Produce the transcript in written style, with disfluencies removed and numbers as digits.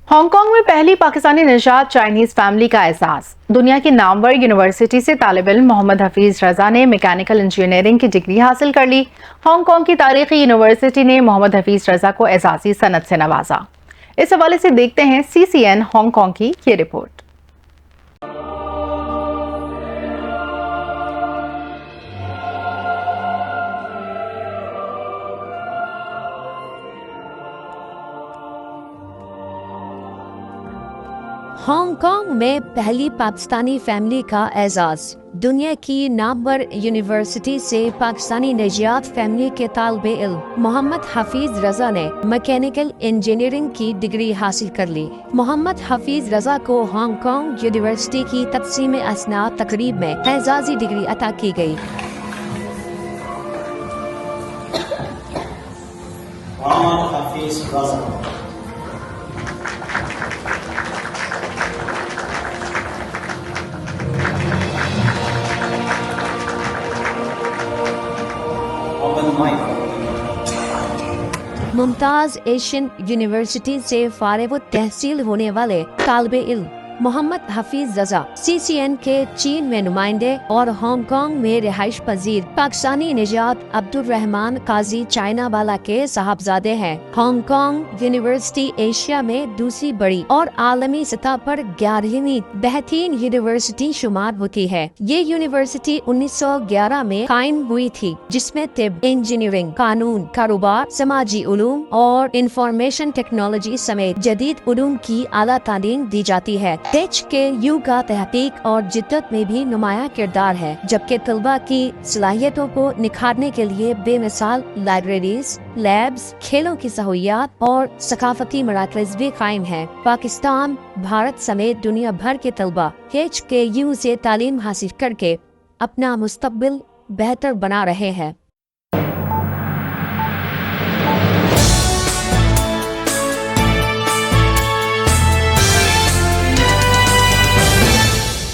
Hong Kong में पहली पाकिस्तानी निजात चाइनीज फैमिली का एहसास। दुनिया की नामवर यूनिवर्सिटी से तालिब इल्म मोहम्मद हफीज रजा ने मैकेनिकल इंजीनियरिंग की डिग्री हासिल कर ली। हांगकांग की तारीखी यूनिवर्सिटी ने मोहम्मद हफीज रजा को एजाजी सनद से नवाजा। इस हवाले से देखते हैं CCN हांगकांग की ये रिपोर्ट। हांगकांग में पहली पाकिस्तानी फैमिली का एजाज। दुनिया की नामवर यूनिवर्सिटी से पाकिस्तानी निजात फैमिली के तालिबे इल्म मोहम्मद हफीज रजा ने मैकेनिकल इंजीनियरिंग की डिग्री हासिल कर ली। मोहम्मद हफीज रजा को हांगकांग यूनिवर्सिटी की तक़सीम असनाद तकरीब में एजाजी डिग्री अता की गई। मुमताज एशियन यूनिवर्सिटी से फारिग तहसील होने वाले तालिबे इल्म मोहम्मद हफीज रजा CCN के चीन में नुमाइंदे और हांगकांग में रिहाइश पजीर पाकिस्तानी निजात अब्दुल रहमान काजी चाइना वाला के साहबजादे हैं। हांगकांग यूनिवर्सिटी एशिया में दूसरी बड़ी और आलमी सतह पर 11वीं बेहतरीन यूनिवर्सिटी शुमार होती है। ये यूनिवर्सिटी 1911 में कायम हुई थी, जिसमें तिब, इंजीनियरिंग, कानून, कारोबार, समाजी उलूम और इंफॉर्मेशन टेक्नोलॉजी समेत जदीद उलूम की आला तालीम दी जाती है। HKU का तहकीक और जिद्दत में भी नुमाया किरदार है, जबकि तलबा की सलाहियतों को निखारने के लिए बेमिसाल लाइब्रेरीज, लैब्स, खेलों की सहूलियात और सकाफती मराकज़ भी कायम है। पाकिस्तान, भारत समेत दुनिया भर के तलबा HKU से तालीम हासिल करके अपना मुस्तकबिल बेहतर बना रहे हैं।